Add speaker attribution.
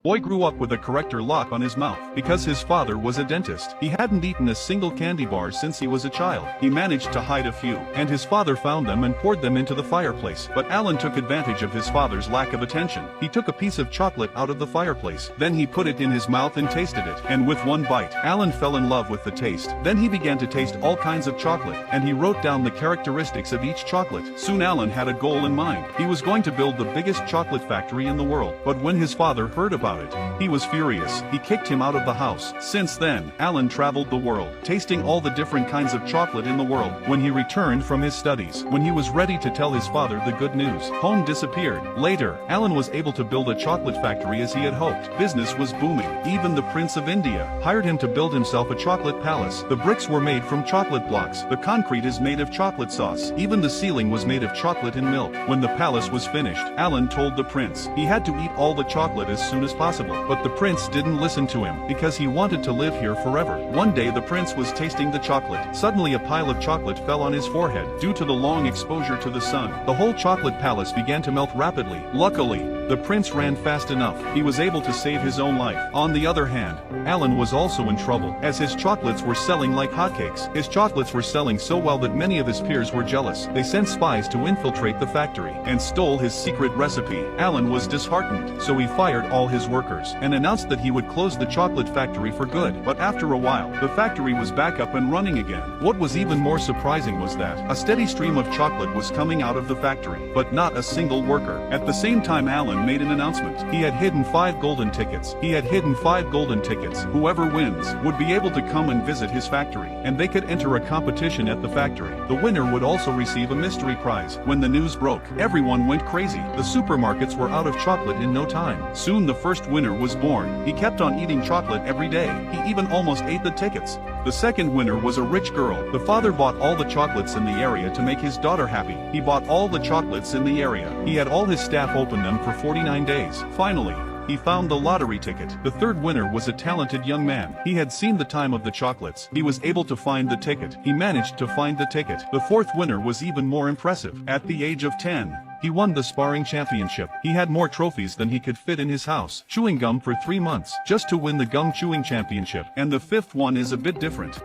Speaker 1: Boy grew up with a corrector lock on his mouth because his father was a dentist. He hadn't eaten a single candy bar since he was a child. He managed to hide a few, and his father found them and poured them into the fireplace. But Alan took advantage of his father's lack of attention. He took a piece of chocolate out of the fireplace. Then he put it in his mouth and tasted it. And with one bite, Alan fell in love with the taste. Then he began to taste all kinds of chocolate, and he wrote down the characteristics of each chocolate. Soon Alan had a goal in mind. He was going to build the biggest chocolate factory in the world. But when his father heard about it, he was furious. He kicked him out of the house. Since then, Alan traveled the world, tasting all the different kinds of chocolate in the world. When he returned from his studies, when he was ready to tell his father the good news, home disappeared. Later, Alan was able to build a chocolate factory as he had hoped. Business was booming. Even the Prince of India hired him to build himself a chocolate palace. The bricks were made from chocolate blocks. The concrete is made of chocolate sauce. Even the ceiling was made of chocolate and milk. When the palace was finished, Alan told the prince he had to eat all the chocolate as soon as possible. But the prince didn't listen to him because he wanted to live here forever. One day the prince was tasting the chocolate. Suddenly a pile of chocolate fell on his forehead due to the long exposure to the sun. The whole chocolate palace began to melt rapidly. Luckily, the prince ran fast enough. He was able to save his own life. On the other hand, Alan was also in trouble as his chocolates were selling like hotcakes. His chocolates were selling so well that many of his peers were jealous. They sent spies to infiltrate the factory and stole his secret recipe. Alan was disheartened, so he fired all his workers and announced that he would close the chocolate factory for good. But after a while, the factory was back up and running again. What was even more surprising was that a steady stream of chocolate was coming out of the factory, but not a single worker. At the same time, Alan made an announcement. He had hidden 5 golden tickets. Whoever wins would be able to come and visit his factory, and they could enter a competition at the factory. The winner would also receive a mystery prize. When the news broke, everyone went crazy. The supermarkets were out of chocolate in no time. Soon the first winner was born. He kept on eating chocolate every day. He even almost ate the tickets. The second winner was a rich girl. The father bought all the chocolates in the area to make his daughter happy. He bought all the chocolates in the area. He had all his staff open them for 49 days. Finally, he found the lottery ticket. The third winner was a talented young man. He had seen the time of the chocolates. He was able to find the ticket. He managed to find the ticket. The fourth winner was even more impressive. At the age of 10, he won the sparring championship. He had more trophies than he could fit in his house, chewing gum for 3 months just to win the gum chewing championship. And the fifth one is a bit different.